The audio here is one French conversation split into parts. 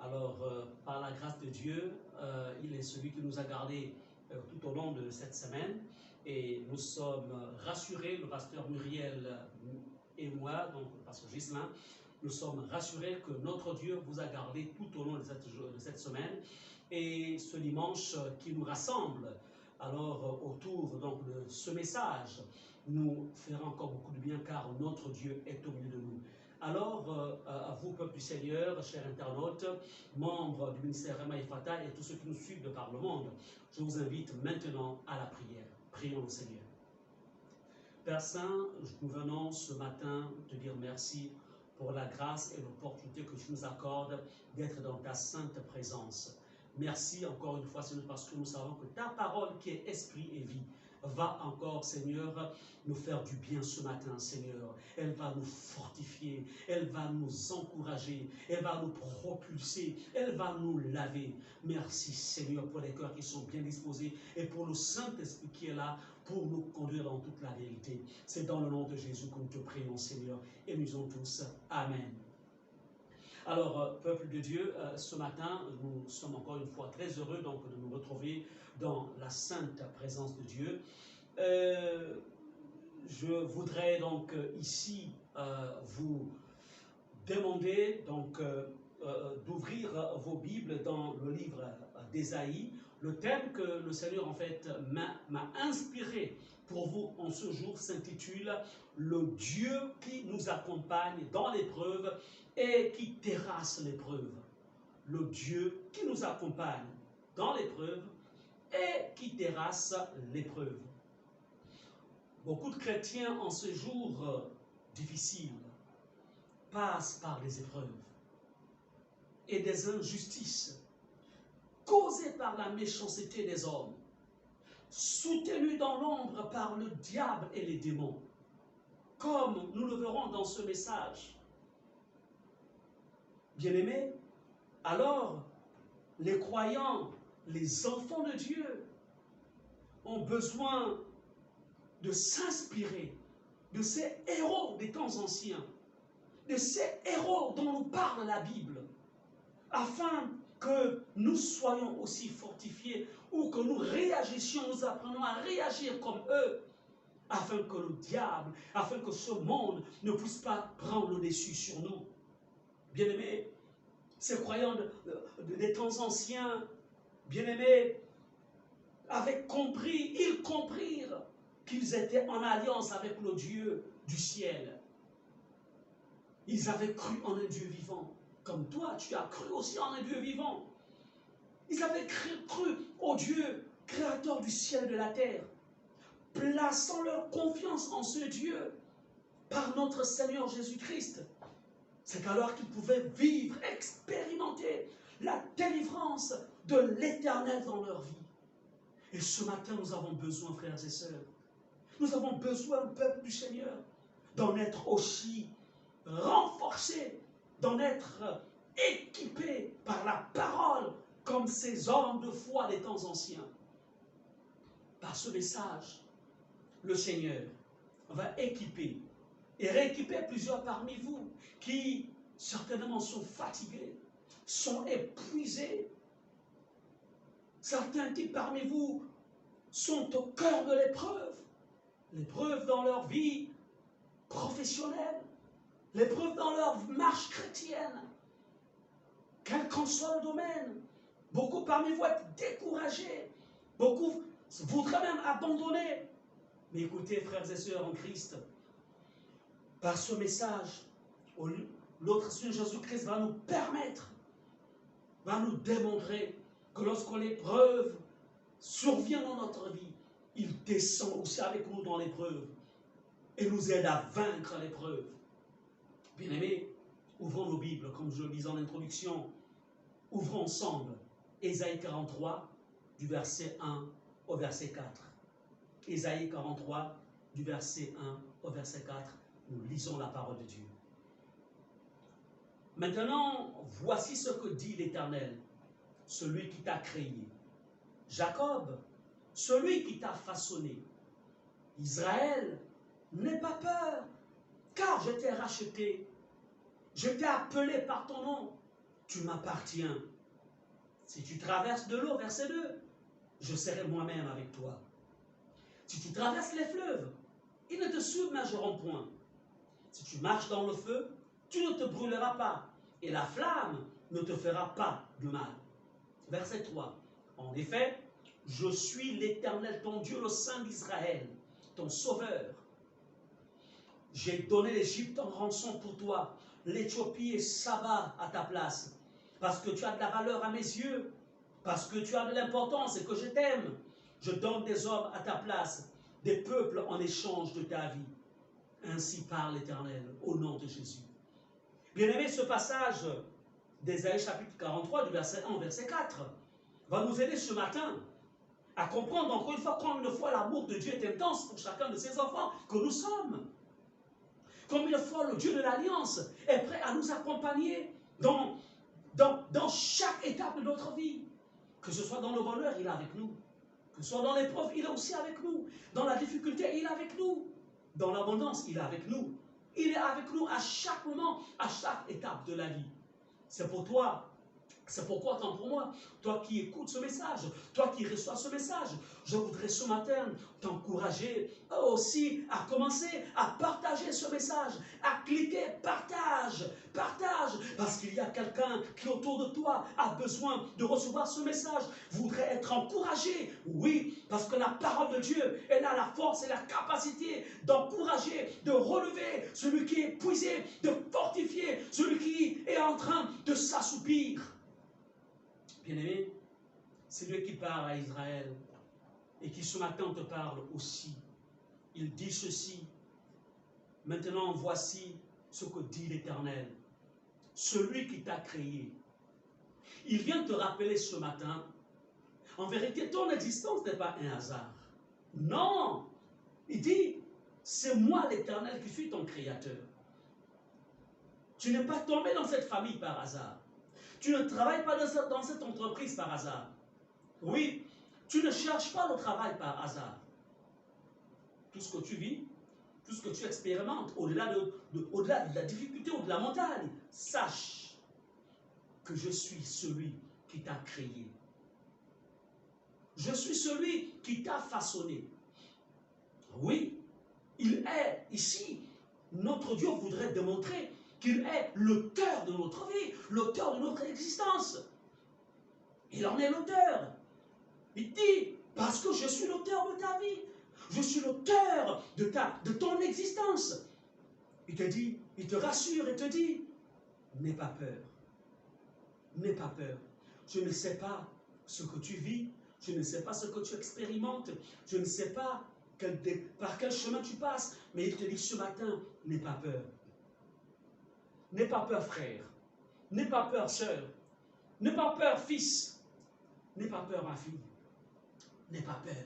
Alors, par la grâce de Dieu, il est celui qui nous a gardés tout au long de cette semaine. Et nous sommes rassurés, le pasteur Muriel et moi, donc le pasteur Ghislain, nous sommes rassurés que notre Dieu vous a gardé tout au long de cette semaine. Et ce dimanche qui nous rassemble, alors autour donc, de ce message, nous fera encore beaucoup de bien car notre Dieu est au milieu de nous. Alors, à vous, peuple du Seigneur, chers internautes, membres du ministère Rema Ephphatha et tous ceux qui nous suivent de par le monde, je vous invite maintenant à la prière. Prions le Seigneur. Père Saint, nous venons ce matin te dire merci pour la grâce et l'opportunité que tu nous accordes d'être dans ta sainte présence. Merci encore une fois, Seigneur, parce que nous savons que ta parole qui est esprit et vie va encore, Seigneur, nous faire du bien ce matin, Seigneur. Elle va nous fortifier, elle va nous encourager, elle va nous propulser, elle va nous laver. Merci, Seigneur, pour les cœurs qui sont bien disposés et pour le Saint-Esprit qui est là pour nous conduire dans toute la vérité. C'est dans le nom de Jésus que nous te prions, Seigneur, et nous disons tous Amen. Alors, peuple de Dieu, ce matin, nous sommes encore une fois très heureux donc, de nous retrouver dans la sainte présence de Dieu. Je voudrais donc ici vous demander donc d'ouvrir vos Bibles dans le livre d'Ésaïe. Le thème que le Seigneur en fait m'a inspiré pour vous en ce jour s'intitule « Le Dieu qui nous accompagne dans l'épreuve et qui terrasse l'épreuve ». Le Dieu qui nous accompagne dans l'épreuve et qui terrasse l'épreuve. Beaucoup de chrétiens en ce jour difficile passent par des épreuves et des injustices causées par la méchanceté des hommes, soutenus dans l'ombre par le diable et les démons, comme nous le verrons dans ce message. Bien-aimés, alors les croyants, les enfants de Dieu, ont besoin de s'inspirer de ces héros des temps anciens, de ces héros dont nous parle la Bible, afin que nous soyons aussi fortifiés ou que nous réagissions, nous apprenons à réagir comme eux, afin que le diable, afin que ce monde ne puisse pas prendre le dessus sur nous. Bien-aimés, ces croyants des temps anciens, bien-aimés, ils comprirent qu'ils étaient en alliance avec le Dieu du ciel. Ils avaient cru en un Dieu vivant. Comme toi, tu as cru aussi en un Dieu vivant. Ils avaient cru au Dieu créateur du ciel et de la terre, plaçant leur confiance en ce Dieu par notre Seigneur Jésus-Christ. C'est alors qu'ils pouvaient vivre, expérimenter la délivrance de l'Éternel dans leur vie. Et ce matin, nous avons besoin, frères et sœurs, nous avons besoin, peuple du Seigneur, d'en être aussi renforcés, d'en être équipés par la parole, comme ces hommes de foi des temps anciens. Par ce message, le Seigneur va équiper et rééquiper plusieurs parmi vous qui certainement sont fatigués, sont épuisés. Certains qui parmi vous sont au cœur de l'épreuve dans leur vie professionnelle, l'épreuve dans leur marche chrétienne, quel qu'en soit le domaine. Beaucoup parmi vous êtes découragés, beaucoup voudraient même abandonner. Mais écoutez, frères et sœurs en Christ, par ce message, l'autre Seigneur Jésus-Christ va nous permettre, va nous démontrer que lorsque l'épreuve survient dans notre vie, il descend aussi avec nous dans l'épreuve et nous aide à vaincre l'épreuve. Bien-aimés, ouvrons nos Bibles, comme je le disais en introduction, ouvrons ensemble Ésaïe 43, du verset 1 au verset 4. Ésaïe 43, du verset 1 au verset 4, nous lisons la parole de Dieu. Maintenant, voici ce que dit l'Éternel, celui qui t'a créé. Jacob, celui qui t'a façonné. Israël, n'aie pas peur, car je t'ai racheté. Je t'ai appelé par ton nom. tu m'appartiens. Si tu traverses de l'eau, verset 2, je serai moi-même avec toi. Si tu traverses les fleuves, ils ne te submergeront point. Si tu marches dans le feu, tu ne te brûleras pas, et la flamme ne te fera pas de mal. Verset 3. En effet, je suis l'Éternel, ton Dieu, le Saint d'Israël, ton Sauveur. J'ai donné l'Égypte en rançon pour toi, l'Éthiopie et Saba à ta place, parce que tu as de la valeur à mes yeux, parce que tu as de l'importance et que je t'aime. Je donne des hommes à ta place, des peuples en échange de ta vie. Ainsi parle l'Éternel, au nom de Jésus. Bien-aimé, ce passage d'Ésaïe chapitre 43, du verset 1 au verset 4, va nous aider ce matin à comprendre encore une fois combien de fois l'amour de Dieu est intense pour chacun de ses enfants que nous sommes. Combien de fois le Dieu de l'Alliance est prêt à nous accompagner dans chaque étape de notre vie. Que ce soit dans le bonheur, il est avec nous. Que ce soit dans l'épreuve, il est aussi avec nous. Dans la difficulté, il est avec nous. Dans l'abondance, il est avec nous. Il est avec nous à chaque moment, à chaque étape de la vie. C'est pour toi. C'est pourquoi, tant pour moi, toi qui écoutes ce message, toi qui reçois ce message, je voudrais ce matin t'encourager aussi à commencer à partager ce message, à cliquer partage, partage, parce qu'il y a quelqu'un qui autour de toi a besoin de recevoir ce message, voudrait être encouragé, oui, parce que la parole de Dieu, elle a la force et la capacité d'encourager, de relever celui qui est épuisé, de fortifier celui qui est en train de s'assoupir. Bien-aimé, c'est lui qui parle à Israël et qui ce matin te parle aussi. Il dit ceci. Maintenant, voici ce que dit l'Éternel, celui qui t'a créé. Il vient te rappeler ce matin, en vérité, ton existence n'est pas un hasard. Non, il dit, c'est moi l'Éternel qui suis ton créateur. Tu n'es pas tombé dans cette famille par hasard. Tu ne travailles pas dans cette entreprise par hasard. Oui, tu ne cherches pas le travail par hasard. Tout ce que tu vis, tout ce que tu expérimentes, au-delà de la difficulté ou de la montagne, sache que je suis celui qui t'a créé. Je suis celui qui t'a façonné. Oui, il est ici. Notre Dieu voudrait démontrer qu'il est l'auteur de notre vie, l'auteur de notre existence. Il en est l'auteur. Il dit, parce que je suis l'auteur de ta vie, je suis l'auteur de ton existence. Il te dit, il te rassure et te dit, n'aie pas peur. N'aie pas peur. Je ne sais pas ce que tu vis, je ne sais pas ce que tu expérimentes, je ne sais pas par quel chemin tu passes, mais il te dit ce matin, n'aie pas peur. N'aie pas peur, frère. N'aie pas peur, sœur. N'aie pas peur, fils. N'aie pas peur, ma fille. N'aie pas peur.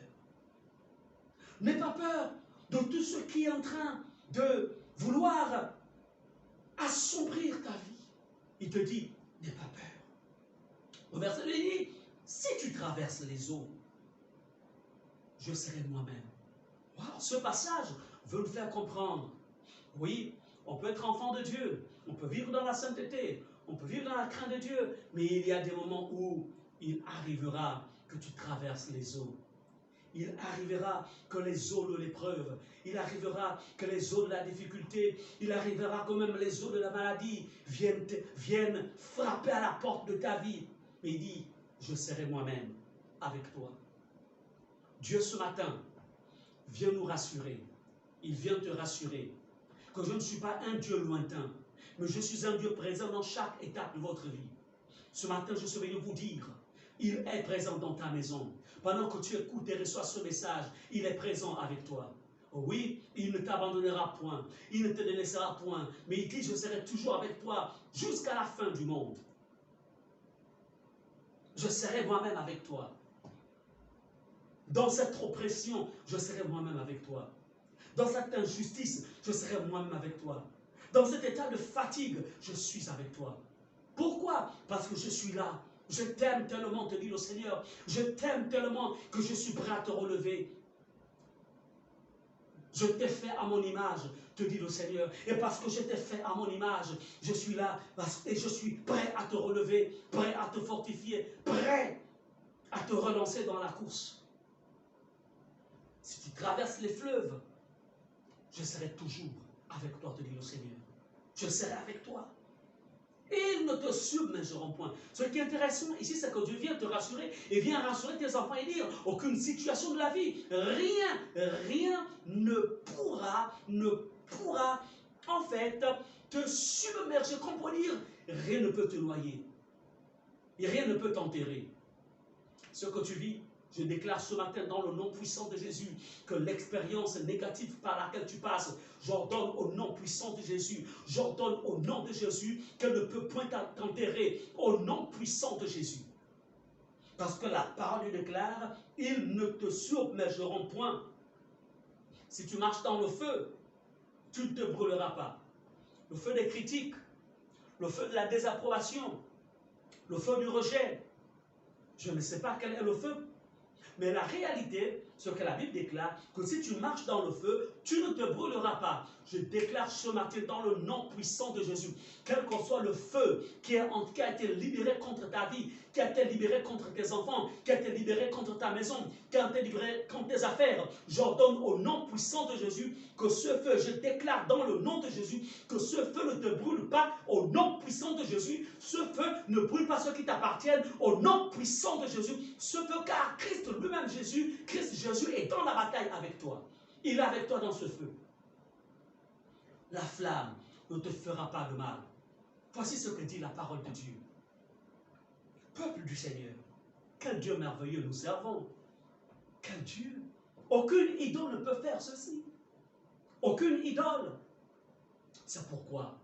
N'aie pas peur de tout ce qui est en train de vouloir assombrir ta vie. Il te dit, n'aie pas peur. Au verset 2, il dit, si tu traverses les eaux, je serai moi-même. Wow, ce passage veut nous faire comprendre. Oui, on peut être enfant de Dieu, on peut vivre dans la sainteté, on peut vivre dans la crainte de Dieu, mais il y a des moments où il arrivera que tu traverses les eaux. Il arrivera que les eaux de l'épreuve, il arrivera que les eaux de la difficulté, il arrivera que même les eaux de la maladie viennent frapper à la porte de ta vie. Mais il dit, je serai moi-même avec toi. Dieu ce matin vient nous rassurer. Il vient te rassurer que je ne suis pas un Dieu lointain, mais je suis un Dieu présent dans chaque étape de votre vie. Ce matin, je suis venu vous dire, il est présent dans ta maison. Pendant que tu écoutes et reçois ce message, il est présent avec toi. Oui, il ne t'abandonnera point, il ne te délaissera point, mais il dit, je serai toujours avec toi jusqu'à la fin du monde. Je serai moi-même avec toi. Dans cette oppression, je serai moi-même avec toi. Dans cette injustice, je serai moi-même avec toi. Dans cet état de fatigue, je suis avec toi. Pourquoi? Parce que je suis là. Je t'aime tellement, te dit le Seigneur. Je t'aime tellement que je suis prêt à te relever. Je t'ai fait à mon image. te dit le Seigneur. Et parce que je t'ai fait à mon image, je suis là et je suis prêt à te relever, prêt à te fortifier, prêt à te relancer dans la course. Si tu traverses les fleuves, je serai toujours avec toi, te dit le Seigneur. Je serai avec toi. Ils ne te submergeront point. Ce qui est intéressant ici, c'est que Dieu vient te rassurer et vient rassurer tes enfants et dire aucune situation de la vie, rien ne pourra en fait te submerger. Comme pour dire, rien ne peut te noyer et rien ne peut t'enterrer. Ce que tu vis, je déclare ce matin dans le nom puissant de Jésus que l'expérience négative par laquelle tu passes, j'ordonne au nom puissant de Jésus, j'ordonne au nom de Jésus qu'elle ne peut point t'enterrer, au nom puissant de Jésus. Parce que la parole déclare, ils ne te submergeront point. Si tu marches dans le feu, tu ne te brûleras pas. Le feu des critiques, le feu de la désapprobation, le feu du rejet. Je ne sais pas quel est le feu. Mais la réalité, ce que la Bible déclare, que si tu marches dans le feu, tu ne te brûleras pas. Je déclare ce matin dans le nom puissant de Jésus, quel que soit le feu qui a été libéré contre ta vie, qui a été libéré contre tes enfants, qui a été libéré contre ta maison, qui a été libéré contre tes affaires, j'ordonne au nom puissant de Jésus que ce feu, je déclare dans le nom de Jésus, que ce feu ne te brûle pas au nom puissant de Jésus. Ce feu ne brûle pas ceux qui t'appartiennent au nom puissant de Jésus. Ce feu, car Christ lui-même, Christ Jésus est dans la bataille avec toi. Il est avec toi dans ce feu. La flamme ne te fera pas de mal. Voici ce que dit la parole de Dieu. Peuple du Seigneur, quel Dieu merveilleux nous servons. Quel Dieu. Aucune idole ne peut faire ceci. Aucune idole. C'est pourquoi,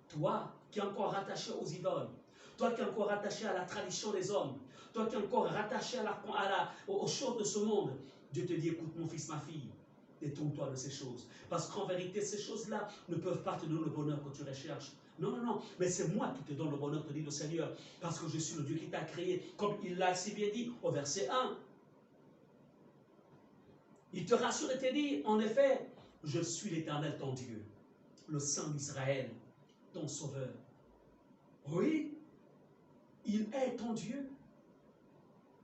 toi qui es encore rattaché aux idoles, toi qui es encore rattaché à la tradition des hommes, toi qui es encore rattaché aux choses de ce monde, Dieu te dit, écoute mon fils, ma fille, détourne-toi de ces choses. Parce qu'en vérité, ces choses-là ne peuvent pas te donner le bonheur que tu recherches. Non, non, non, mais c'est moi qui te donne le bonheur, te dit le Seigneur, parce que je suis le Dieu qui t'a créé, comme il l'a si bien dit au verset 1. Il te rassure et te dit, en effet, je suis l'Éternel ton Dieu, le Saint d'Israël, ton Sauveur. Oui, il est ton Dieu.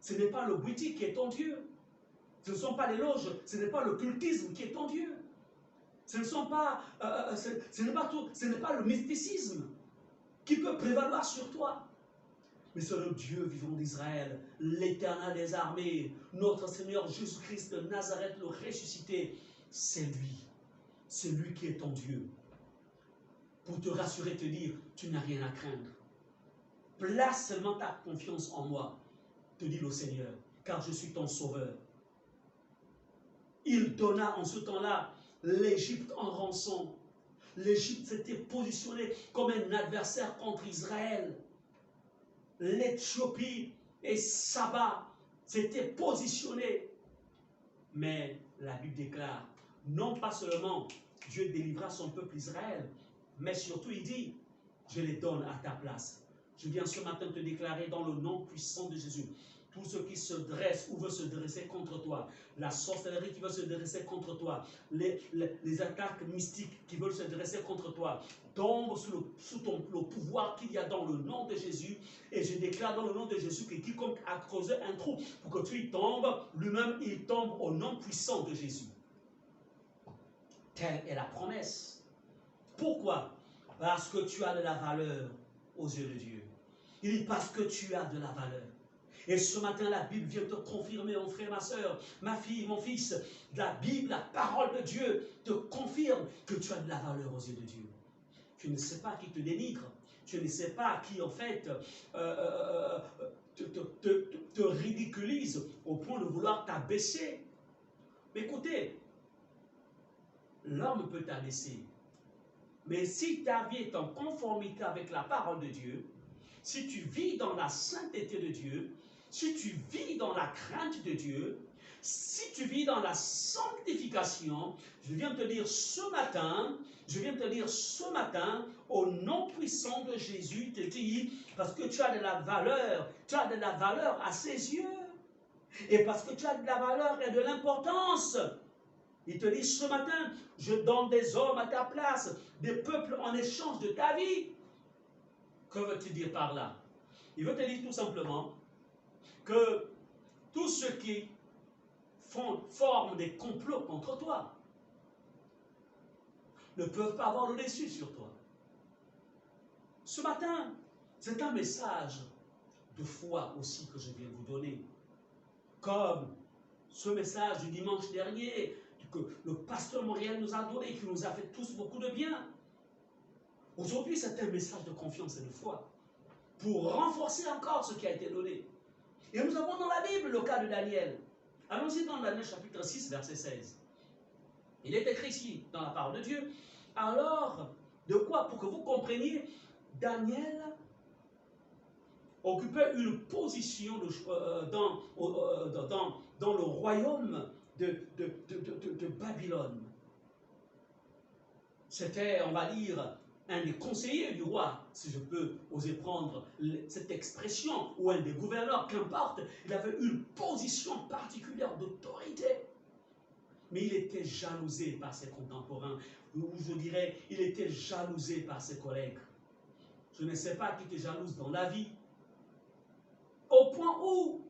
Ce n'est pas le boutique qui est ton Dieu. Ce ne sont pas les loges, ce n'est pas le cultisme qui est ton Dieu. Ce n'est pas le mysticisme qui peut prévaloir sur toi. Mais c'est le Dieu vivant d'Israël, l'Éternel des armées, notre Seigneur Jésus-Christ de Nazareth, le ressuscité. C'est lui qui est ton Dieu. Pour te rassurer, te dire, tu n'as rien à craindre. Place seulement ta confiance en moi, te dit le Seigneur, car je suis ton sauveur. Il donna en ce temps-là l'Égypte en rançon. L'Égypte s'était positionnée comme un adversaire contre Israël. L'Éthiopie et Saba s'étaient positionnés. Mais la Bible déclare, non pas seulement Dieu délivra son peuple Israël, mais surtout il dit, je les donne à ta place. Je viens ce matin te déclarer dans le nom puissant de Jésus, tout ce qui se dresse ou veut se dresser contre toi, la sorcellerie qui veut se dresser contre toi, les attaques mystiques qui veulent se dresser contre toi, tombe sous le pouvoir qu'il y a dans le nom de Jésus. Et je déclare dans le nom de Jésus que quiconque a creusé un trou pour que tu y tombes, lui-même il tombe au nom puissant de Jésus. Telle est la promesse. Pourquoi? Parce que tu as de la valeur aux yeux de Dieu. Il dit parce que tu as de la valeur. Et ce matin, la Bible vient te confirmer, mon frère, ma soeur, ma fille, mon fils. La Bible, la parole de Dieu, te confirme que tu as de la valeur aux yeux de Dieu. Tu ne sais pas qui te dénigre. Tu ne sais pas qui, en fait, te ridiculise au point de vouloir t'abaisser. Mais écoutez, l'homme peut t'abaisser. Mais si ta vie est en conformité avec la parole de Dieu, si tu vis dans la sainteté de Dieu, si tu vis dans la crainte de Dieu, si tu vis dans la sanctification, je viens te dire ce matin, au nom puissant de Jésus, te dis, parce que tu as de la valeur à ses yeux, et parce que tu as de la valeur et de l'importance Il te dit, ce matin, je donne des hommes à ta place, des peuples en échange de ta vie. Que veut-il dire par là? Il veut te dire tout simplement que tous ceux qui forment des complots contre toi ne peuvent pas avoir le dessus sur toi. Ce matin, c'est un message de foi aussi que je viens vous donner. Comme ce message du dimanche dernier que le pasteur Moriel nous a donné, qui nous a fait tous beaucoup de bien. Aujourd'hui, c'est un message de confiance et de foi pour renforcer encore ce qui a été donné. Et nous avons dans la Bible le cas de Daniel. Allons-y dans Daniel chapitre 6, verset 16. Il est écrit ici, dans la parole de Dieu. Alors, de quoi? Pour que vous compreniez, Daniel occupait une position dans le royaume de Babylone. C'était, on va dire, un des conseillers du roi, si je peux oser prendre cette expression, ou un des gouverneurs, qu'importe. Il avait une position particulière d'autorité. Mais il était jalousé par ses contemporains, ou je dirais, il était jalousé par ses collègues. Je ne sais pas qui te jalouse dans la vie, au point où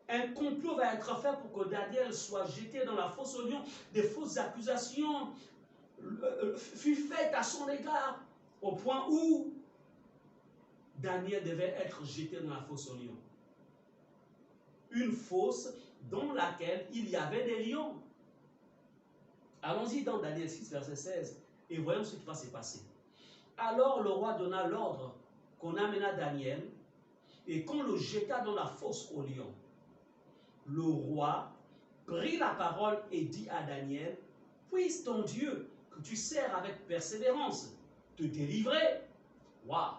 un complot va être fait pour que Daniel soit jeté dans la fosse au lion, des fausses accusations fut faites à son égard, au point où Daniel devait être jeté dans la fosse au lion. Une fosse dans laquelle il y avait des lions. Allons-y dans Daniel 6, verset 16, et voyons ce qui va se passer. Alors le roi donna l'ordre qu'on amena Daniel, et qu'on le jeta dans la fosse au lion. Le roi prit la parole et dit à Daniel, puisse ton Dieu, que tu sers avec persévérance, te délivrer. Waouh!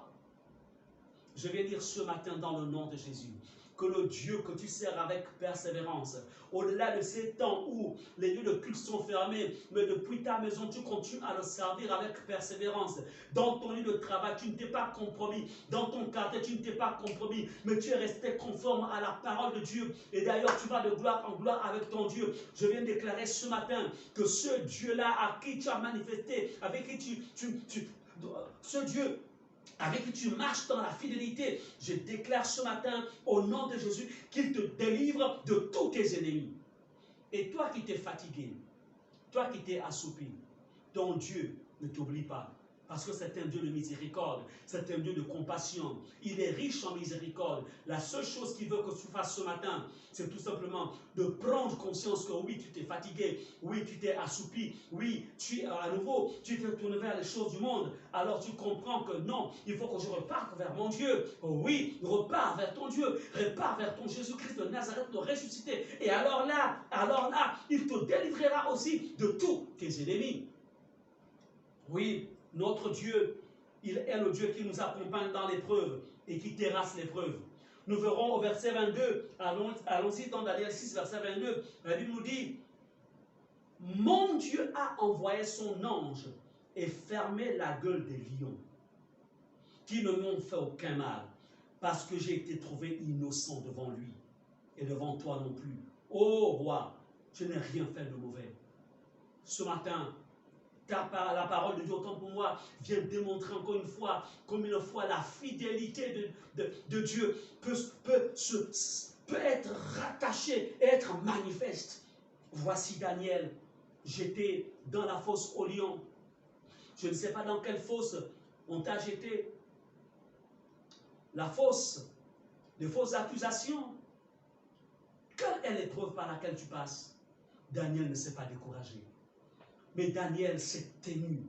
Je vais dire ce matin dans le nom de Jésus, que le Dieu que tu sers avec persévérance, au-delà de ces temps où les lieux de culte sont fermés, mais depuis ta maison, tu continues à le servir avec persévérance. Dans ton lieu de travail, tu ne t'es pas compromis. Dans ton quartier, tu ne t'es pas compromis, mais tu es resté conforme à la parole de Dieu. Et d'ailleurs, tu vas de gloire en gloire avec ton Dieu. Je viens de déclarer ce matin que ce Dieu-là à qui tu as manifesté, avec qui ce Dieu avec qui tu marches dans la fidélité, je déclare ce matin au nom de Jésus qu'il te délivre de tous tes ennemis. Et toi qui t'es fatigué, toi qui t'es assoupi, ton Dieu ne t'oublie pas. Parce que c'est un Dieu de miséricorde, c'est un Dieu de compassion. Il est riche en miséricorde. La seule chose qu'il veut que tu fasses ce matin, c'est tout simplement de prendre conscience que oui, tu t'es fatigué, oui, tu t'es assoupi, oui, à nouveau, tu t'es tourné vers les choses du monde. Alors tu comprends que non, il faut que je reparte vers mon Dieu. Oh oui, repars vers ton Dieu, repars vers ton Jésus-Christ de Nazareth, de ressuscité. Et alors là, il te délivrera aussi de tous tes ennemis. Oui, notre Dieu, il est le Dieu qui nous accompagne dans l'épreuve et qui terrasse l'épreuve. Nous verrons au verset 22, allons-y dans Daniel 6, verset 22, la Bible nous dit, « Mon Dieu a envoyé son ange et fermé la gueule des lions, qui ne m'ont fait aucun mal, parce que j'ai été trouvé innocent devant lui, et devant toi non plus. Ô roi, je n'ai rien fait de mauvais. » Ce matin, la parole de Dieu, autant pour moi, vient démontrer encore une fois, comme une fois, la fidélité de Dieu peut être rattachée et être manifeste. Voici Daniel, jeté dans la fosse au lion. Je ne sais pas dans quelle fosse on t'a jeté. La fosse, les fausses accusations. Quelle est l'épreuve par laquelle tu passes? Daniel ne s'est pas découragé. Mais Daniel s'est tenu.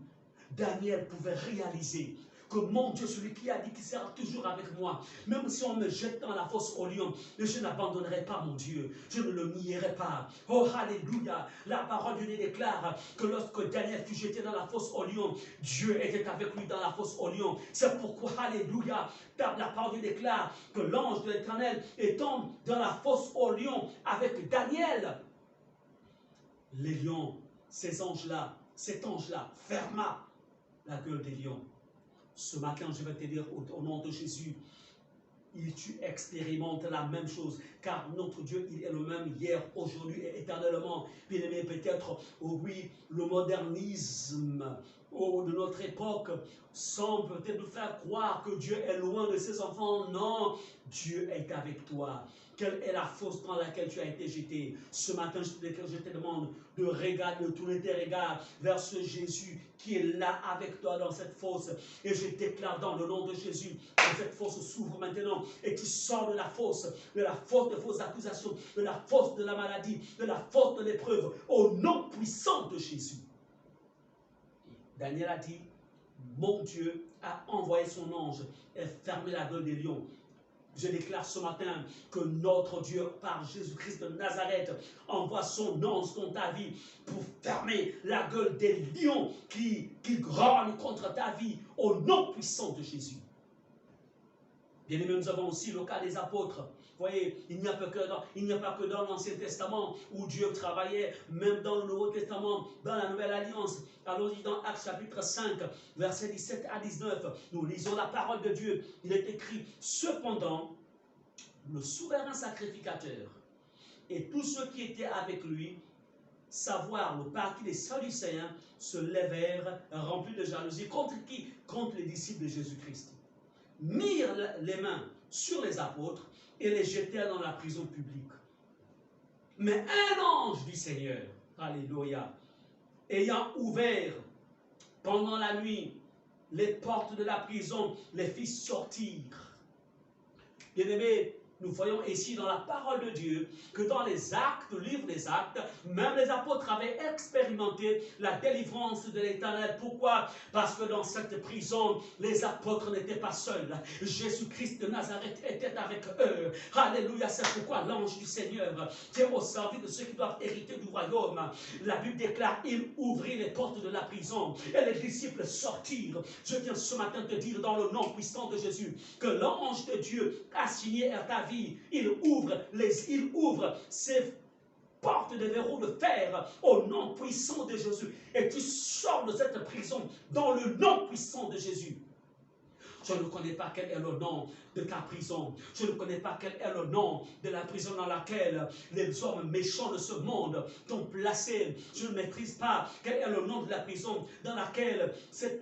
Daniel pouvait réaliser que mon Dieu, celui qui a dit qu'il sera toujours avec moi, même si on me jette dans la fosse au lion, je n'abandonnerai pas mon Dieu, je ne le nierai pas. Oh, alléluia! La parole de Dieu déclare que lorsque Daniel fut jeté dans la fosse au lion, Dieu était avec lui dans la fosse au lion. C'est pourquoi, alléluia, la parole de Dieu déclare que l'ange de l'Éternel est tombé dans la fosse au lion avec Daniel. Les lions, cet ange-là ferma la gueule des lions. Ce matin, je vais te dire au nom de Jésus, tu expérimentes la même chose, car notre Dieu, il est le même hier, aujourd'hui et éternellement. Bien-aimé, peut-être, oh oui, le modernisme de notre époque semble peut-être nous faire croire que Dieu est loin de ses enfants. Non, Dieu est avec toi. Quelle est la fosse dans laquelle tu as été jeté? Ce matin, je te demande de regarder, de tourner tes regards vers ce Jésus qui est là avec toi dans cette fosse. Et je déclare dans le nom de Jésus que cette fosse s'ouvre maintenant et tu sors de la fosse des fausses accusations, de la fosse de la maladie, de la fosse de l'épreuve, au nom puissant de Jésus. Daniel a dit, mon Dieu a envoyé son ange et fermé la gueule des lions. Je déclare ce matin que notre Dieu, par Jésus-Christ de Nazareth, envoie son ange dans ta vie pour fermer la gueule des lions qui grognent contre ta vie au nom puissant de Jésus. Bien aimé, nous avons aussi le cas des apôtres. Vous voyez, il n'y a pas que dans l'Ancien Testament où Dieu travaillait, même dans le Nouveau Testament, dans la Nouvelle Alliance. Allons-y dans Actes chapitre 5, versets 17 à 19. Nous lisons la parole de Dieu. Il est écrit, cependant, le souverain sacrificateur et tous ceux qui étaient avec lui, savoir le parti des Sadducéens, se levèrent remplis de jalousie. Contre qui? Contre les disciples de Jésus-Christ. Mirent les mains sur les apôtres et les jetèrent dans la prison publique. Mais un ange du Seigneur, alléluia, ayant ouvert pendant la nuit les portes de la prison, les fit sortir. Bien-aimés, nous voyons ici dans la parole de Dieu que dans les actes, le livre des actes, même les apôtres avaient expérimenté la délivrance de l'Éternel. Pourquoi? Parce que dans cette prison, les apôtres n'étaient pas seuls. Jésus-Christ de Nazareth était avec eux. Alléluia, c'est pourquoi l'ange du Seigneur qui est au service de ceux qui doivent hériter du royaume. La Bible déclare, il ouvrit les portes de la prison et les disciples sortirent. Je viens ce matin te dire dans le nom puissant de Jésus que l'ange de Dieu a signé à ta vie. Il ouvre ses portes de verrou de fer au nom puissant de Jésus. Et tu sors de cette prison dans le nom puissant de Jésus. Je ne connais pas quel est le nom de ta prison. Je ne connais pas quel est le nom de la prison dans laquelle les hommes méchants de ce monde t'ont placé. Je ne maîtrise pas quel est le nom de la prison dans laquelle ces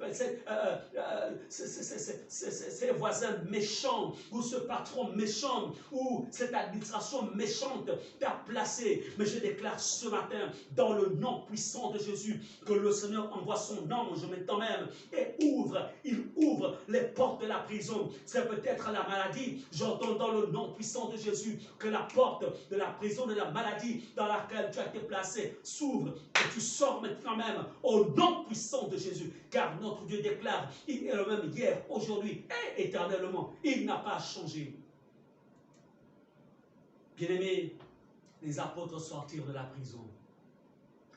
voisins méchants ou ce patron méchant ou cette administration méchante t'a placé. Mais je déclare ce matin dans le nom puissant de Jésus que le Seigneur envoie son ange maintenant même et il ouvre les portes de la prison. C'est peut-être la maladie. J'entends dans le nom puissant de Jésus que la porte de la prison de la maladie dans laquelle tu as été placé s'ouvre et tu sors maintenant même au nom puissant de Jésus. Car notre Dieu déclare, il est le même hier, aujourd'hui et éternellement. Il n'a pas changé. Bien-aimés, les apôtres sortirent de la prison.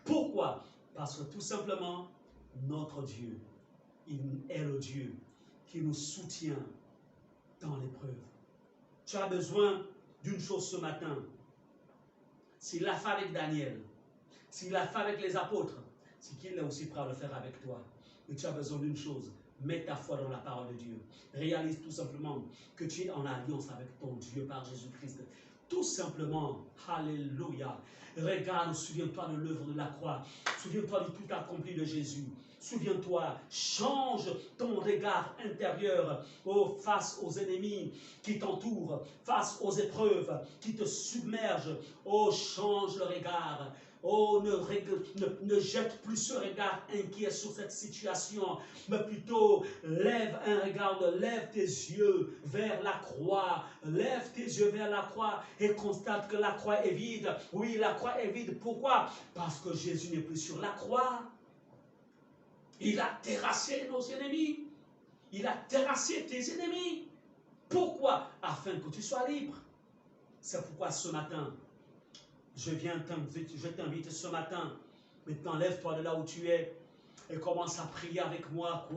Pourquoi? Parce que tout simplement, notre Dieu, il est le Dieu qui nous soutient dans l'épreuve. Tu as besoin d'une chose ce matin. S'il l'a fait avec Daniel, s'il l'a fait avec les apôtres, c'est qu'il est aussi prêt à le faire avec toi. Mais tu as besoin d'une chose. Mets ta foi dans la parole de Dieu. Réalise tout simplement que tu es en alliance avec ton Dieu par Jésus-Christ. Tout simplement, alléluia. Regarde, souviens-toi de l'œuvre de la croix. Souviens-toi du tout accompli de Jésus. Souviens-toi, change ton regard intérieur face aux ennemis qui t'entourent, face aux épreuves qui te submergent. Oh, change le regard. Oh, ne jette plus ce regard inquiet sur cette situation, mais plutôt lève un regard, lève tes yeux vers la croix, lève tes yeux vers la croix et constate que la croix est vide. Oui, la croix est vide. Pourquoi? Parce que Jésus n'est plus sur la croix. Il a terrassé nos ennemis. Il a terrassé tes ennemis. Pourquoi? Afin que tu sois libre. C'est pourquoi ce matin, je t'invite ce matin, maintenant lève-toi de là où tu es, et commence à prier avec moi.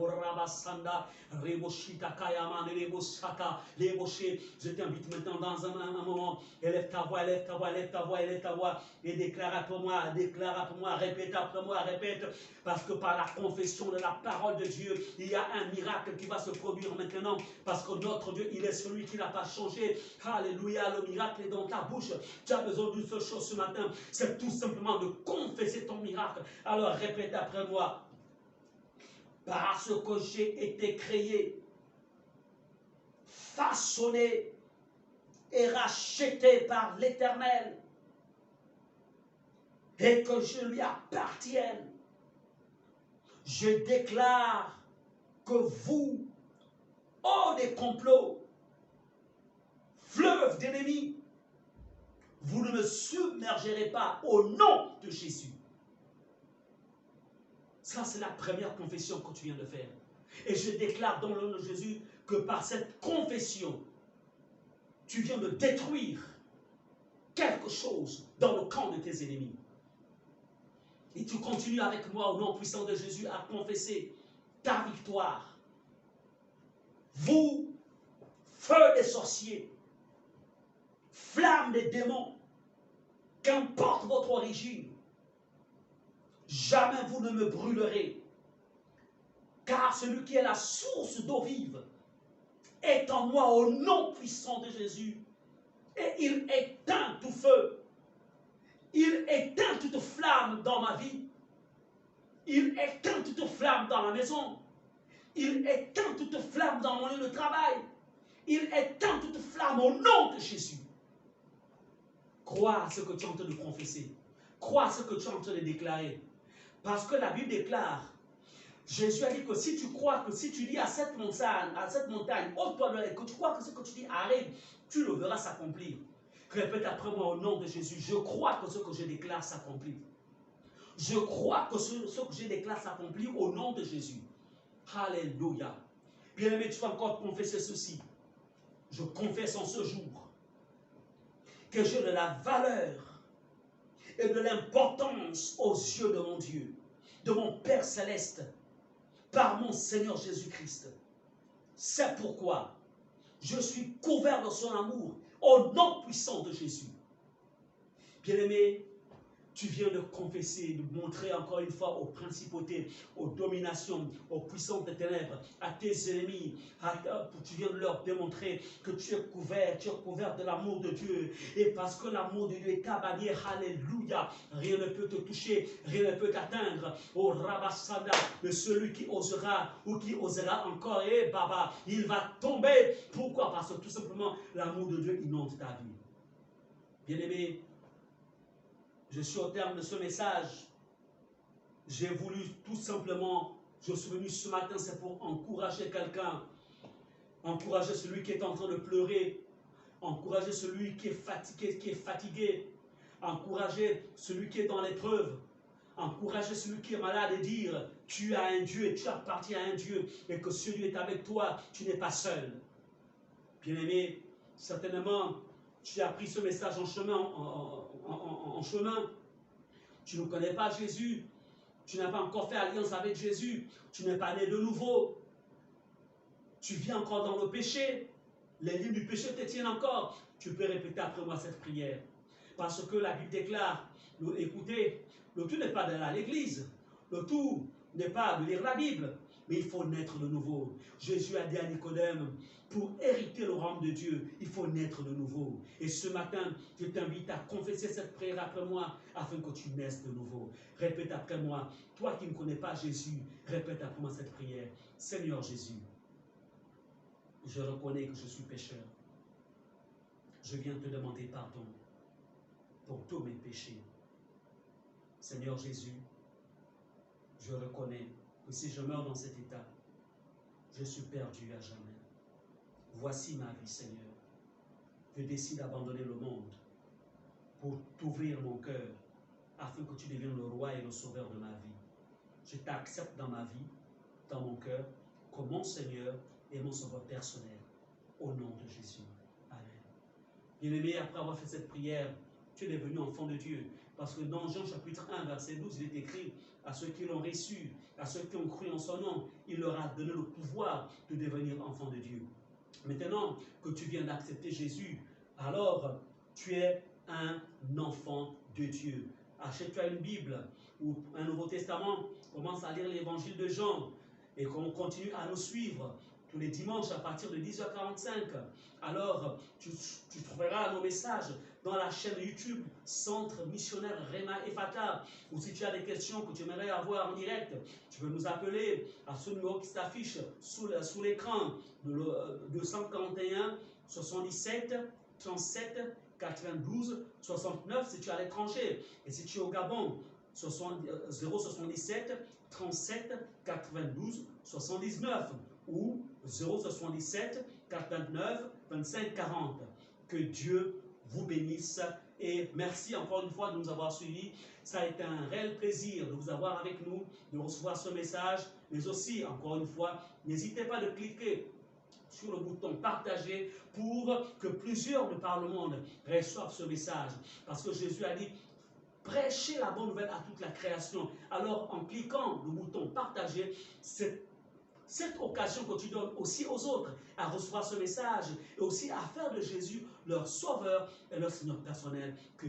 Je t'invite maintenant dans un moment. Élève ta voix, élève ta voix, élève ta voix, élève ta voix. Et déclare après moi, répète après moi, répète. Parce que par la confession de la parole de Dieu, il y a un miracle qui va se produire maintenant. Parce que notre Dieu, il est celui qui n'a pas changé. Alléluia, le miracle est dans ta bouche. Tu as besoin d'une seule chose ce matin, c'est tout simplement de confesser ton miracle. Alors répète après moi. Parce que j'ai été créé, façonné et racheté par l'Éternel, et que je lui appartienne, je déclare que vous, oh des complots, fleuves d'ennemis, vous ne me submergerez pas au nom de Jésus. Ça, c'est la première confession que tu viens de faire. Et je déclare dans le nom de Jésus que par cette confession, tu viens de détruire quelque chose dans le camp de tes ennemis. Et tu continues avec moi au nom puissant de Jésus à confesser ta victoire. Vous, feu des sorciers, flamme des démons, qu'importe votre origine, jamais vous ne me brûlerez. Car celui qui est la source d'eau vive est en moi au nom puissant de Jésus. Et il éteint tout feu. Il éteint toute flamme dans ma vie. Il éteint toute flamme dans ma maison. Il éteint toute flamme dans mon lieu de travail. Il éteint toute flamme au nom de Jésus. Crois ce que tu es en train de confesser. Crois ce que tu es en train de déclarer. Parce que la Bible déclare, Jésus a dit que si tu crois que si tu dis à cette montagne, ôte-toi de là, et que tu crois que ce que tu dis arrive, tu le verras s'accomplir. Répète après moi au nom de Jésus, je crois que ce que je déclare s'accomplit. Je crois que ce que je déclare s'accomplit au nom de Jésus. Alléluia. Bien-aimé, tu vas encore confesser ceci. Je confesse en ce jour que j'ai de la valeur et de l'importance aux yeux de mon Dieu, de mon Père Céleste, par mon Seigneur Jésus-Christ. C'est pourquoi je suis couvert de son amour au nom puissant de Jésus. Bien-aimé, tu viens de confesser, de montrer encore une fois aux principautés, aux dominations, aux puissances des ténèbres, à tes ennemis, tu viens de leur démontrer que tu es couvert de l'amour de Dieu. Et parce que l'amour de Dieu est ta bannière, alléluia, rien ne peut te toucher, rien ne peut t'atteindre. Oh Rabasanda, de celui qui osera ou qui osera encore, et Baba, il va tomber. Pourquoi? Parce que tout simplement, l'amour de Dieu inonde ta vie. Bien-aimé, je suis au terme de ce message. J'ai voulu tout simplement, je suis venu ce matin, c'est pour encourager quelqu'un, encourager celui qui est en train de pleurer, encourager celui qui est fatigué, encourager celui qui est dans l'épreuve, encourager celui qui est malade et dire, tu as un Dieu et tu appartiens à un Dieu et que ce Dieu est avec toi, tu n'es pas seul. Bien-aimé, certainement, tu as pris ce message en chemin. Tu ne connais pas Jésus. Tu n'as pas encore fait alliance avec Jésus. Tu n'es pas né de nouveau. Tu vis encore dans le péché. Les liens du péché te tiennent encore. Tu peux répéter après moi cette prière. Parce que la Bible déclare, écoutez, le tout n'est pas d'aller à l'église. Le tout n'est pas de lire la Bible. Mais il faut naître de nouveau. Jésus a dit à Nicodème, pour hériter le royaume de Dieu, il faut naître de nouveau. Et ce matin, je t'invite à confesser cette prière après moi, afin que tu naisses de nouveau. Répète après moi. Toi qui ne connais pas Jésus, répète après moi cette prière. Seigneur Jésus, je reconnais que je suis pécheur. Je viens te demander pardon pour tous mes péchés. Seigneur Jésus, je reconnais que si je meurs dans cet état, je suis perdu à jamais. Voici ma vie, Seigneur. Je décide d'abandonner le monde pour t'ouvrir mon cœur afin que tu deviennes le roi et le sauveur de ma vie. Je t'accepte dans ma vie, dans mon cœur, comme mon Seigneur et mon sauveur personnel. Au nom de Jésus. Amen. Bien-aimé, après avoir fait cette prière, tu es devenu enfant de Dieu. Parce que dans Jean chapitre 1, verset 12, il est écrit à ceux qui l'ont reçu, à ceux qui ont cru en son nom, il leur a donné le pouvoir de devenir enfants de Dieu. Maintenant que tu viens d'accepter Jésus, alors tu es un enfant de Dieu. Achète-toi une Bible ou un Nouveau Testament, commence à lire l'évangile de Jean et qu'on continue à nous suivre tous les dimanches à partir de 10h45. Alors, tu trouveras nos messages dans la chaîne YouTube Centre Missionnaire Rema Ephata. Ou si tu as des questions que tu aimerais avoir en direct, tu peux nous appeler à ce numéro qui s'affiche sous l'écran, 241 77 37 92 69 si tu es à l'étranger. Et si tu es au Gabon, 077 37 92 79 ou 077 429 25 40. Que Dieu vous bénisse et merci encore une fois de nous avoir suivis. Ça a été un réel plaisir de vous avoir avec nous, de recevoir ce message, mais aussi, encore une fois, n'hésitez pas de cliquer sur le bouton partager pour que plusieurs de par le monde reçoivent ce message. Parce que Jésus a dit, prêchez la bonne nouvelle à toute la création. Alors, en cliquant le bouton partager, cette occasion que tu donnes aussi aux autres à recevoir ce message et aussi à faire de Jésus leur sauveur et leur Seigneur personnel. Que